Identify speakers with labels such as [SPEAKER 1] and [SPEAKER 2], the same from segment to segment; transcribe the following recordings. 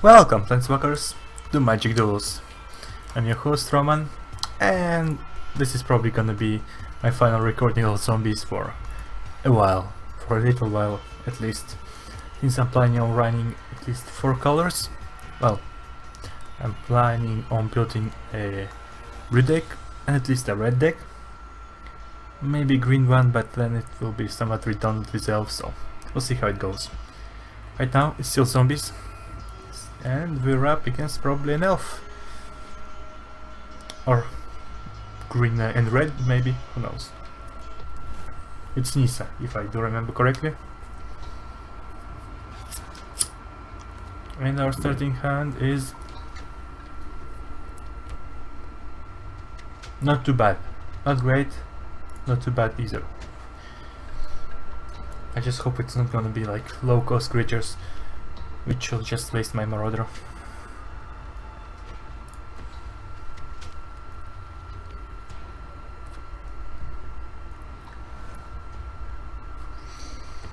[SPEAKER 1] Welcome, Planeswalkers, to Magic Duels. I'm your host, Roman, and this is probably gonna be my final recording of zombies for a while, for a little while at least, since I'm planning on running at least 4 colors. Well, I'm planning on building a blue deck and at least a red deck, maybe a green one, but then it will be somewhat redundant with elves, so we'll see how it goes. Right now it's still zombies, and we're up against probably an elf. Or green and red, maybe, who knows. It's Nisa, if I do remember correctly. And our starting hand is not too bad. Not great, not too bad either. I just hope it's not gonna be like low cost creatures, which will just waste my Marauder.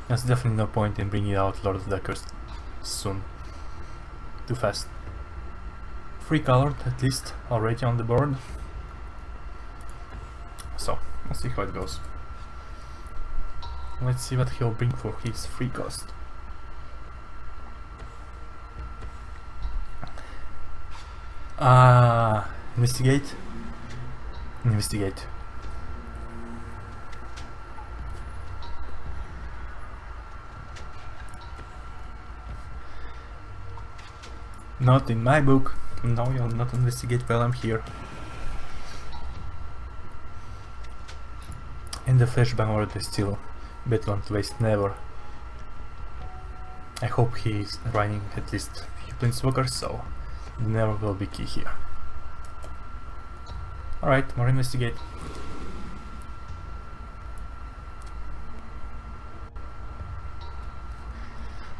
[SPEAKER 1] There's definitely no point in bringing out Lord of the Curse soon. Too fast. 3 colored at least already on the board. So, we'll see how it goes. Let's see what he'll bring for his 3 cost. Investigate. Investigate. Not in my book. No, you'll not investigate while I'm here. And the flashbang order is still better on to waste never. I hope he's running at least few planeswalkers, so the never will be key here. Alright, more investigate.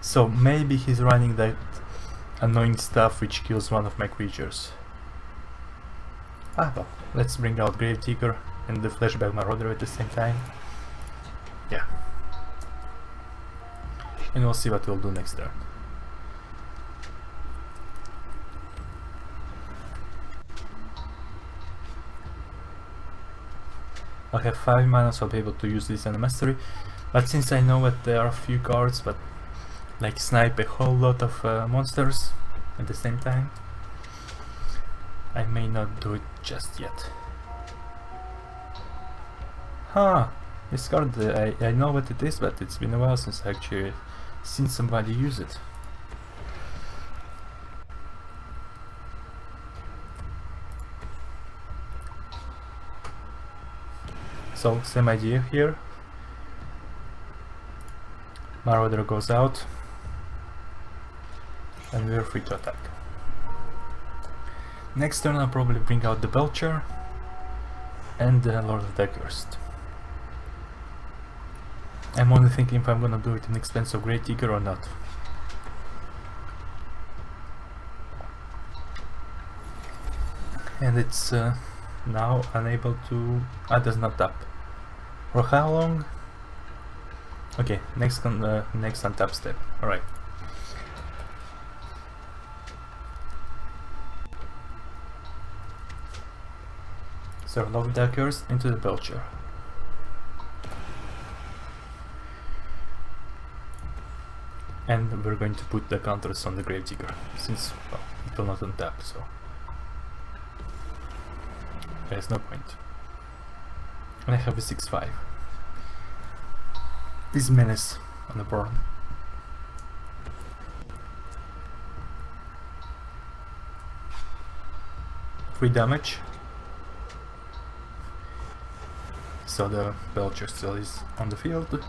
[SPEAKER 1] So maybe he's running that annoying stuff which kills one of my creatures. Well, let's bring out Gravedigger and the Flashback Marauder at the same time. Yeah. And we'll see what we'll do next turn. I'll have 5 mana, so I'll be able to use this in a mastery. But since I know that there are a few cards that like snipe a whole lot of monsters at the same time, I may not do it just yet. Huh, this card, I know what it is, but it's been a while since I actually seen somebody use it. So, same idea here. Marauder goes out, and we're free to attack. Next turn I'll probably bring out the Belcher and the Lord of the Cursed. I'm only thinking if I'm gonna do it in expense of Gravedigger or not. And it's now unable to... does not tap. For how long? Okay, next untap step. Alright. So Lord of the Cursed into the Belcher. And we're going to put the counters on the Gravedigger, since, well, it will not untap, so there's no point. And I have a 6/5. This menace on the board. Free damage. So the Belcher still is on the field.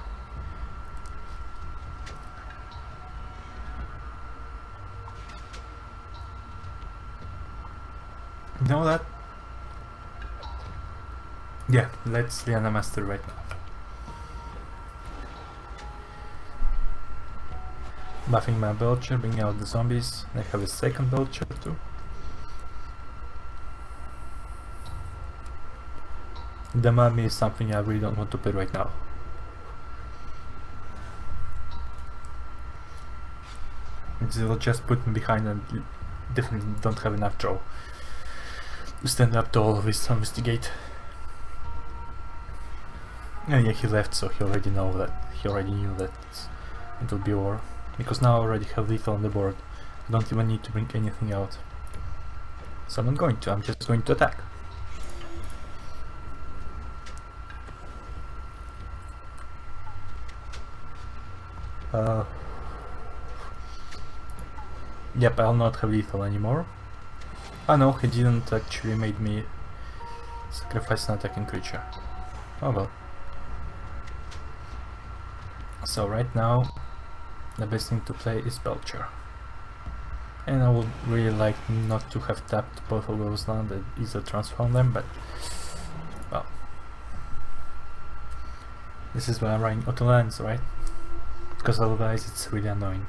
[SPEAKER 1] You know that? Yeah, let's Liana Master right now. Buffing my Belcher, bringing out the zombies. I have a second Belcher too. The mummy is something I really don't want to play right now. because it will just put me behind and definitely don't have enough draw to stand up to all of this investigate. And yeah, he left, so he already knew that it will be over, because now I already have lethal on the board. I don't even need to bring anything out, so I'm not going to. I'm just going to attack. Yep, I'll not have lethal anymore. Oh no, he didn't actually make me sacrifice an attacking creature. Oh well. So right now, the best thing to play is Belcher. And I would really like not to have tapped both of those lands and either transform them, but well. This is why I'm running auto lands, right? Because otherwise it's really annoying.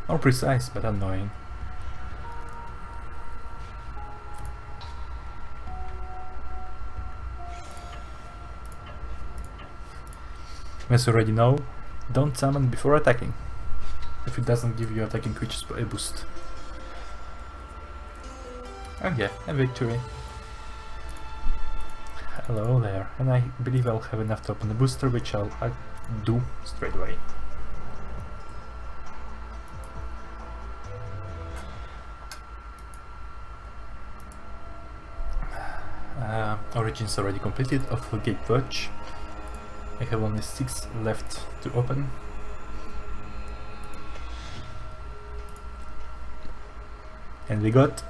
[SPEAKER 1] Or precise, but annoying. As you already know, don't summon before attacking, if it doesn't give you attacking creatures a boost. And yeah, a victory. Hello there, and I believe I'll have enough to open the booster, which I'll do straight away. Origins already completed of Gate Watch. I have only 6 left to open. And we got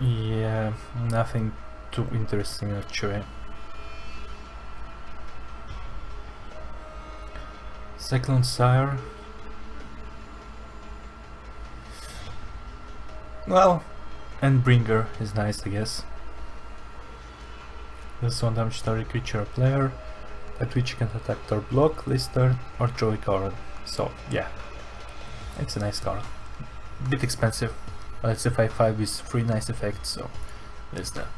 [SPEAKER 1] yeah, nothing too interesting actually. Cyclone Sire. Well, and Bringer is nice, I guess. This one damage target creature or player at which you can attack or block, list turn, or draw a card. So yeah, it's a nice card. Bit expensive, but it's a 5/5 with 3 nice effects, so there's that.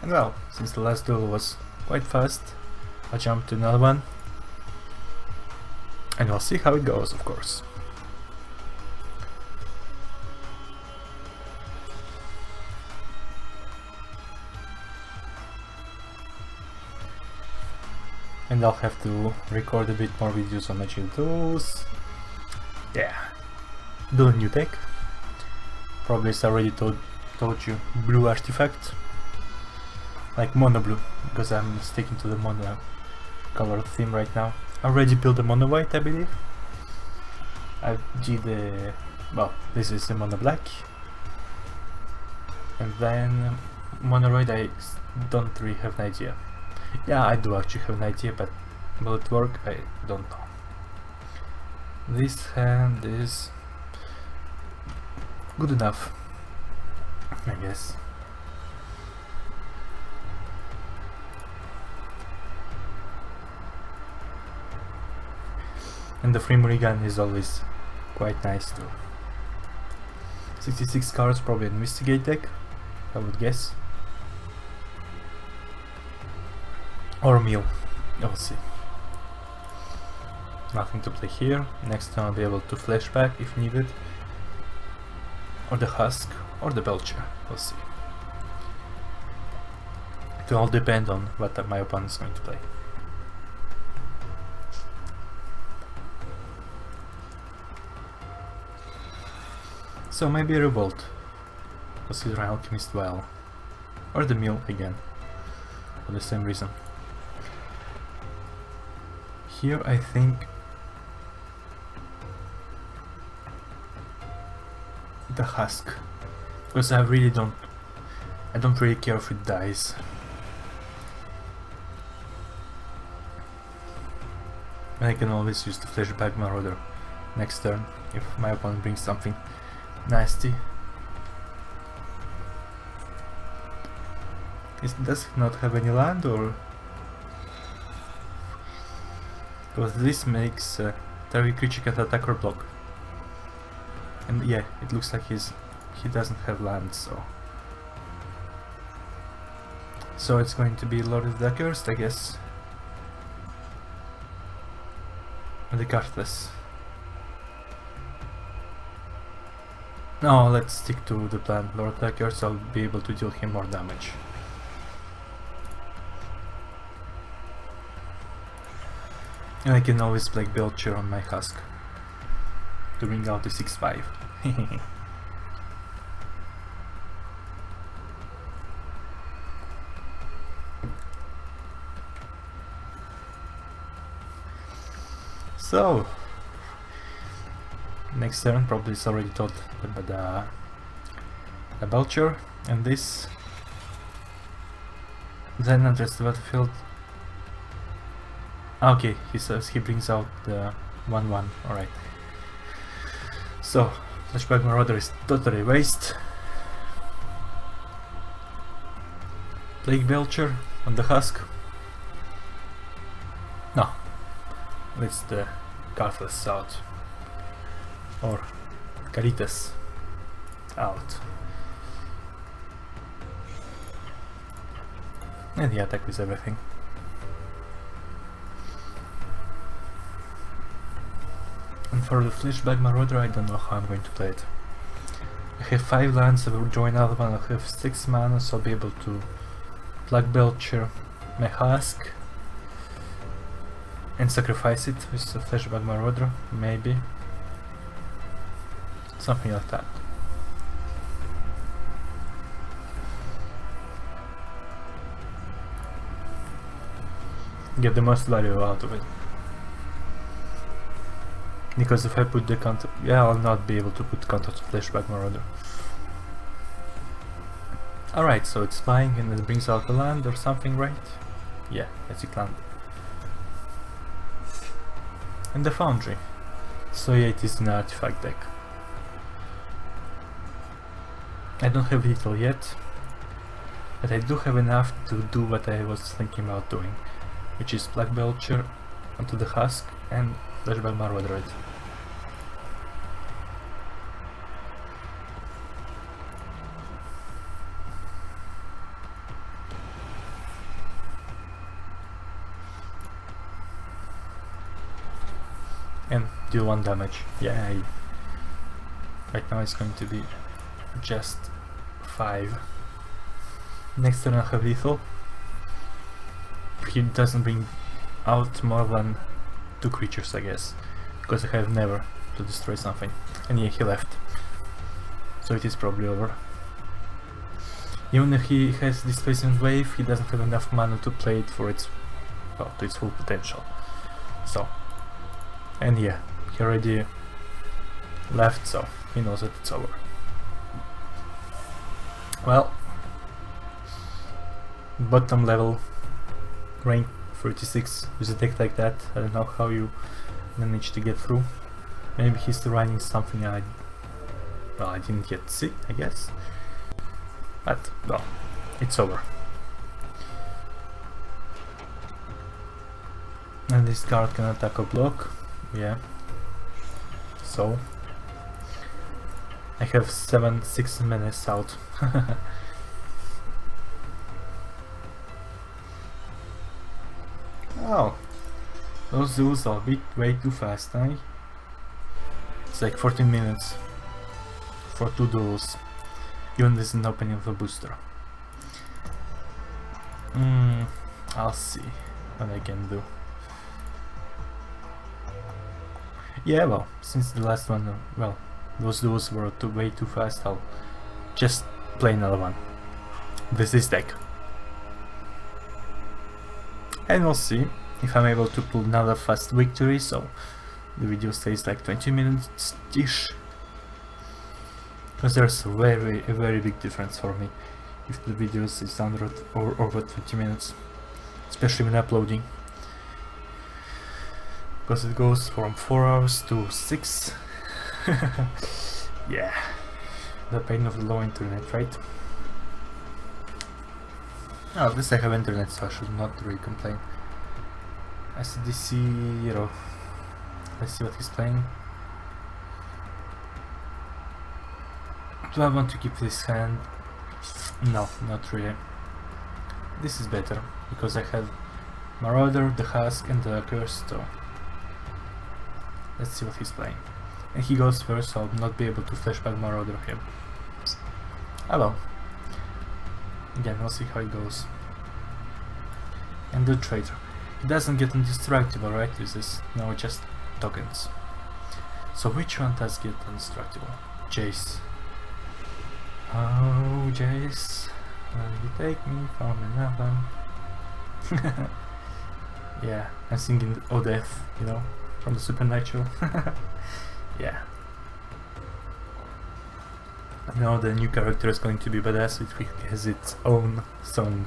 [SPEAKER 1] And well, since the last duel was quite fast, I'll jump to another one. And we'll see how it goes, of course. And I'll have to record a bit more videos on Magic Duels. Yeah. Do a new deck. Probably it's already told you, blue artifact. Like mono blue, because I'm sticking to the mono color theme right now. I already built a mono white, I believe. I did well, this is a mono black. And then mono red, I don't really have an idea. Yeah, I do actually have an idea, but will it work? I don't know. This hand is good enough, I guess. And the free Mulligan is always quite nice too. 66 cards, probably an investigate deck, I would guess. Or Meal, we'll see. Nothing to play here. Next time I'll be able to flashback if needed. Or the Husk, or the Belcher, we'll see. It will all depend on what my opponent is going to play. So maybe a Revolt, consider an Alchemist Vial, or the Meal again, for the same reason. Here I think the Husk, because I don't really care if it dies. And I can always use the Flashback Marauder next turn if my opponent brings something nasty. Does it not have any land, or? Because this makes target creature can attack or block. And yeah, it looks like he doesn't have land, so So it's going to be Lord of the Accursed, I guess. And the Carthless. No, let's stick to the plan. Lord of the Accursed, I'll be able to deal him more damage. And I can always play Belcher on my Husk to bring out the 6-5. So, next turn probably is already taught about the Belcher, and this. Then enters the battlefield. Okay, he says he brings out the 1-1, alright. So, Flashback Marauder is totally waste. Plague Belcher on the Husk. No, let's the Carthless out. Or Caritas out. And the attack is everything. And for the Flashback Marauder, I don't know how I'm going to play it. I have 5 lands, I will join another one, I have 6 mana, so I'll be able to Black Belcher my Husk and sacrifice it with the Flashback Marauder, maybe. Something like that. Get the most value out of it. Because if I put the counter, yeah, I'll not be able to put counter to Flashback Marauder. Alright, so it's flying and it brings out the land or something, right? Yeah, magic land. And the Foundry. So yeah, it is an artifact deck. I don't have little yet, but I do have enough to do what I was thinking about doing, which is Black Belcher onto the Husk and Flashback Marauder it. And deal 1 damage. Yay! Right now it's going to be just 5. Next turn I have lethal. He doesn't bring out more than 2 creatures, I guess, because I have never to destroy something. And yeah, he left. So it is probably over. Even if he has Displacement Wave, he doesn't have enough mana to play it for its, well, to its full potential. So, and yeah, he already left, so he knows that it's over. Well, bottom level, rank 36 with a deck like that. I don't know how you managed to get through. Maybe he's running something I didn't yet see, I guess. But, well, it's over. And this card can attack or block. Yeah. So I have 6 minutes out. Oh, those duels are a bit way too fast, eh? It's like 14 minutes for 2 duels, even with an opening of a booster. I'll see what I can do. Yeah, well, since the last one, well, those duels were way too fast, I'll just play another one with this deck. And we'll see if I'm able to pull another fast victory, so the video stays like 20 minutes-ish. Because there's a very big difference for me if the videos is under or over 20 minutes, especially when uploading. Because it goes from 4 hours to 6. Yeah, the pain of the low internet, right? Oh, at least I have internet, so I should not really complain. SDC, Hero. Let's see what he's playing. Do I want to keep this hand? No, not really. this is better, because I have Marauder, the Husk and the Curse, so let's see what he's playing. And he goes first, so I'll not be able to flashback Marauder him. Oh well. Again, we'll see how it goes. And the Traitor. He doesn't get indestructible, right? This is no, just tokens. So which one does get indestructible? Jace. Oh, Jace, will you take me from another? Yeah, I'm singing Oh Death, you know, from the Supernatural. Yeah. I know the new character is going to be badass, it has its own song.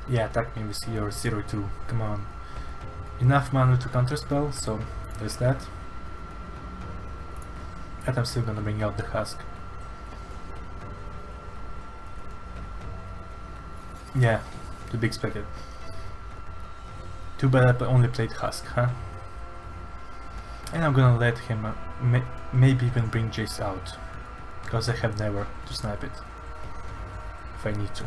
[SPEAKER 1] Yeah, attack me with your 0-2, come on. Enough mana to counterspell, so there's that. And I'm still gonna bring out the Husk. Yeah, to be expected. Too bad I only played Husk, huh? And I'm gonna let him maybe even bring Jace out, because I have never to snipe it if I need to.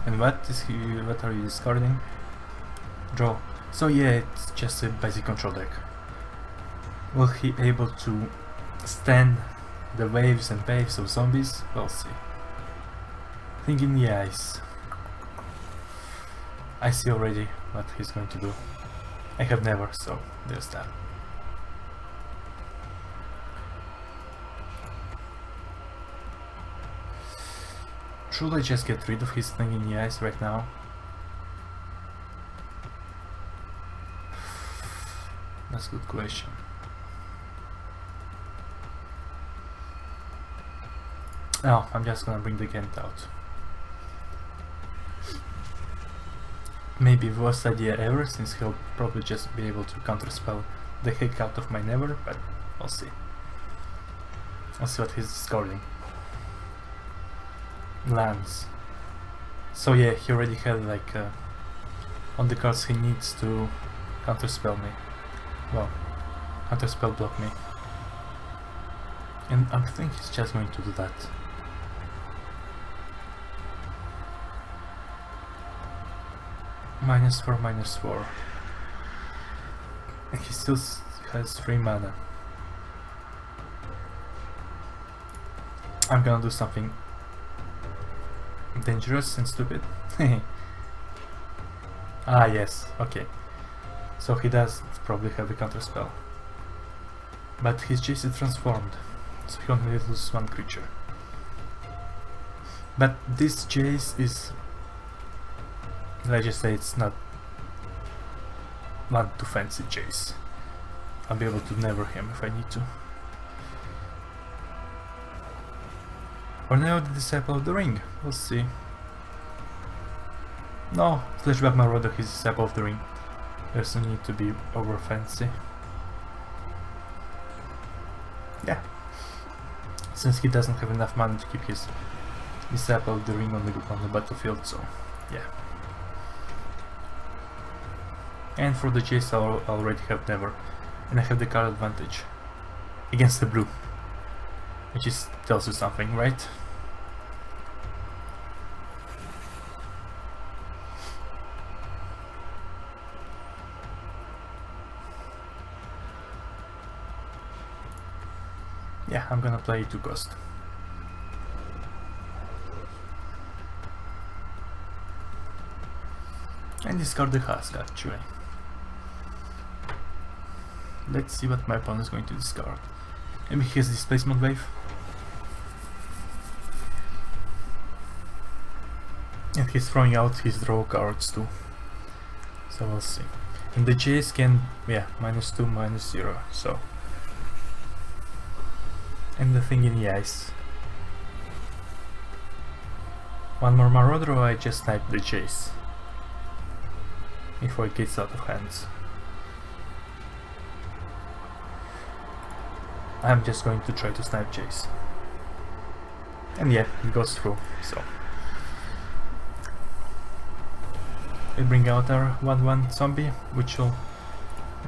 [SPEAKER 1] And what are you discarding? Draw. So yeah, it's just a basic control deck. Will he able to stand the waves and waves of zombies? We'll see. Think in the eyes. I see already what he's going to do. I have never, so there's that. Should I just get rid of his thing in the eyes right now? That's a good question. No, I'm just gonna bring the Gent out. Maybe worst idea ever, since he'll probably just be able to counterspell the heck out of my Never, but we'll see. I'll see what he's discarding. Lands. So yeah, he already had like on the cards he needs to counterspell me. Well, counterspell block me. And I think he's just going to do that. -4, -4. And he still has 3 mana. I'm gonna do something dangerous and stupid. Ah yes, okay. So he does probably have a counter spell. But his Jace is transformed, so he only loses 1 creature. But this Jace is, let's just say it's not too fancy Jace. I'll be able to never him if I need to. Or now the Disciple of the Ring, we'll see. No, flashback Marauder, he's Disciple of the Ring. There's no need to be over fancy. Yeah. Since he doesn't have enough mana to keep his Disciple of the Ring on the battlefield, so yeah. And for the Jace I already have Never, and I have the card advantage against the blue, which is tells you something, right? Yeah, I'm gonna play 2 cost. And discard the Husk actually. Let's see what my opponent is going to discard. Maybe he has Displacement Wave. And he's throwing out his draw cards too. So we'll see. And the Jace can, yeah, -2, -0, so. And the thing in the ice. 1 more Marauder, or I just snipe the Jace before it gets out of hands. I'm just going to try to snipe Jace. And yeah, it goes through, so. We bring out our 1/1 zombie, which will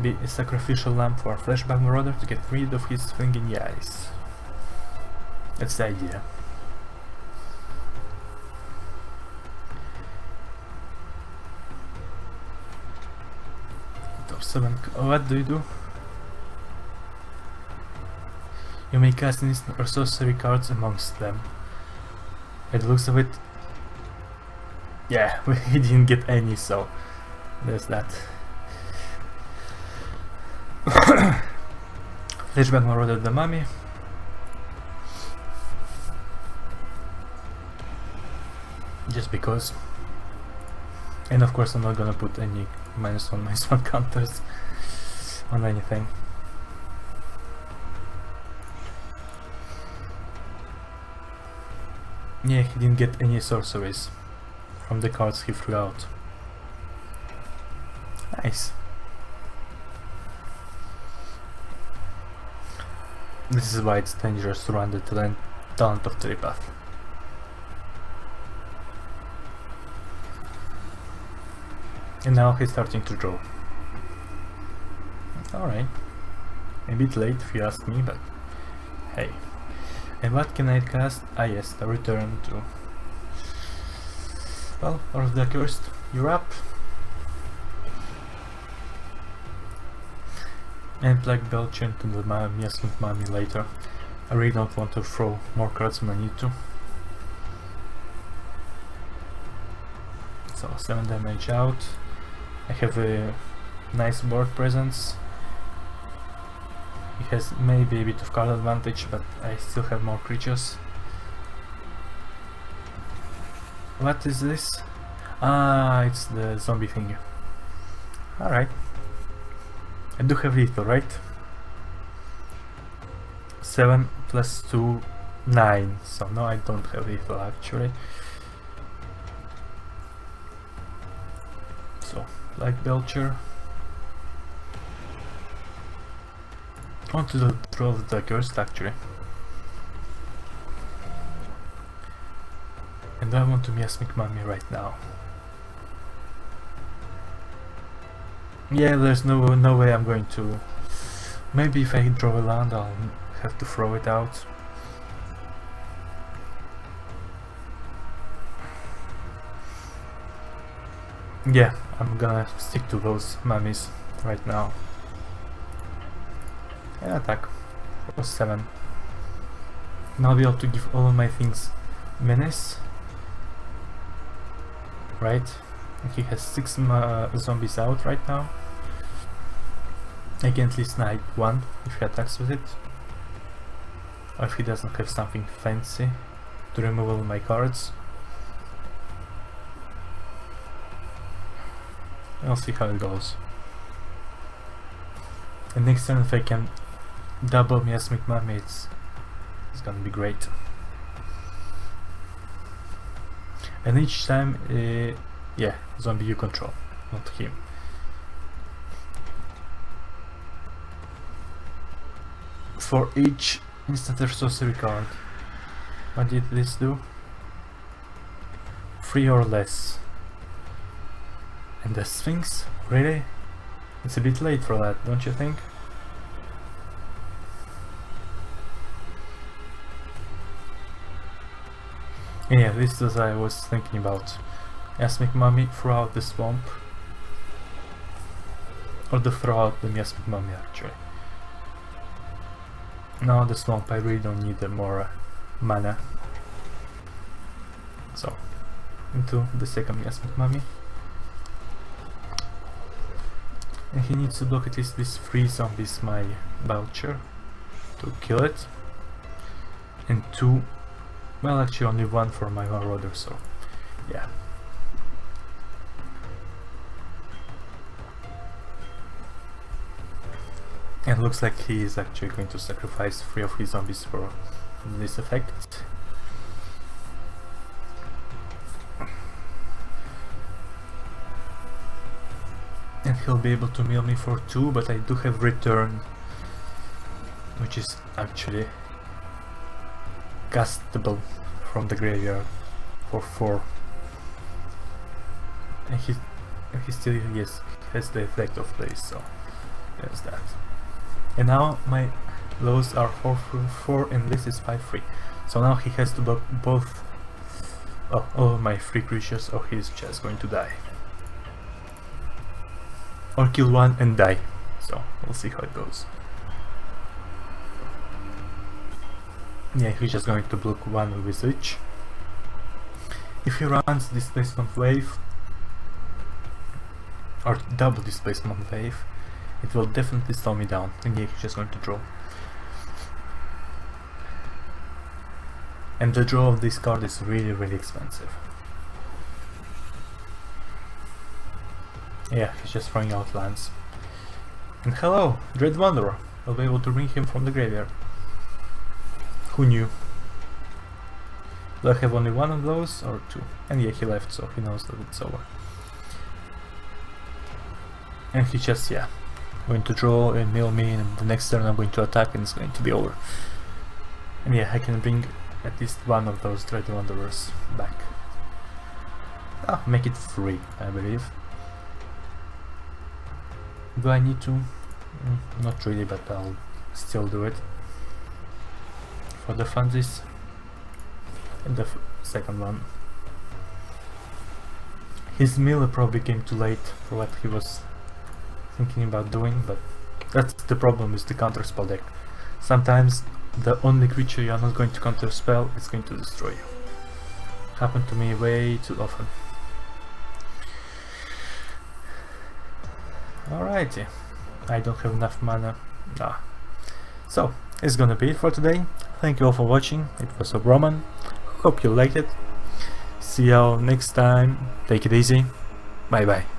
[SPEAKER 1] Be a sacrificial lamb for a flashback marauder to get rid of his thing in the eyes. That's the idea. Top 7. What do you do? You may cast instant or sorcery cards amongst them. By the looks of it, yeah, we didn't get any, so there's that. Flashback Marauder the Mummy. Just because. And of course I'm not gonna put any -1/-1 counters on anything. Yeah, he didn't get any sorceries from the cards he threw out. Nice. This is why it's dangerous to run the talent of Telepath. And now he's starting to draw. Alright. A bit late if you ask me, but hey. And what can I cast? Ah yes, the return to... Well, Lord of the Accursed, you're up. And Black Belcher into the Miasmic Mummy later. I really don't want to throw more cards than I need to. So 7 damage out. I have a nice board presence. He has maybe a bit of card advantage, but I still have more creatures. What is this? Ah, it's the zombie thing. Alright. I do have lethal, right? 7 plus 2, 9. So no, I don't have lethal actually. So, Black Belcher. Onto the draw of the Accursed actually. And I want to Miasmic Mummy right now. Yeah, there's no way I'm going to... Maybe if I draw a land I'll have to throw it out. Yeah, I'm gonna stick to those mummies right now. And attack for 7. Now I'll be able to give all of my things menace. Right? He has 6 zombies out right now. I can at least snipe 1 if he attacks with it. Or if he doesn't have something fancy to remove all my cards. I'll see how it goes. And next turn if I can double Miasmic Mummy, it's gonna be great. And each time, yeah, zombie you control, not him. For each instant or sorcery card, what did this do? 3 or less. And the Sphinx? Really? It's a bit late for that, don't you think? Yeah, this is what I was thinking about. Miasmic Mummy, throw out the swamp. Or the throw out the Miasmic Mummy actually. No, the swamp, I really don't need more mana. So, into the second Miasmic Mummy. And he needs to block at least these 3 zombies, my Belcher, to kill it. And 2, well actually only 1 for my Marauder, so yeah. And looks like he is actually going to sacrifice 3 of his zombies for this effect. And he'll be able to mill me for 2, but I do have return, which is actually castable from the graveyard for 4. And he still, yes, has the effect of place, so there's that. And now my lows are 4-4 and this is 5-3. So now he has to block both all my 3 creatures, or he's just going to die. Or kill one and die. So we'll see how it goes. Yeah, he's just going to block one with each. If he runs displacement wave or double displacement wave, it will definitely slow me down, and yeah, he's just going to draw. And the draw of this card is really expensive. Yeah, he's just throwing out lands. And hello, Dread Wanderer! I'll be able to bring him from the graveyard. Who knew? Do I have only one of those or two? And yeah, he left, so he knows that it's over. And he just, yeah, going to draw and mill me, and the next turn I'm going to attack and it's going to be over. And yeah, I can bring at least one of those Dread Wanderers back. Make it 3, I believe. Do I need to? Not really, but I'll still do it. For the funsies. And the second one. His mill probably came too late for what he was thinking about doing, but that's the problem with the counterspell deck. Sometimes the only creature you are not going to counterspell is going to destroy you. Happened to me way too often. Alrighty, I don't have enough mana. So, it's gonna be it for today. Thank you all for watching. It was Roman. Hope you liked it. See you all next time. Take it easy. Bye bye.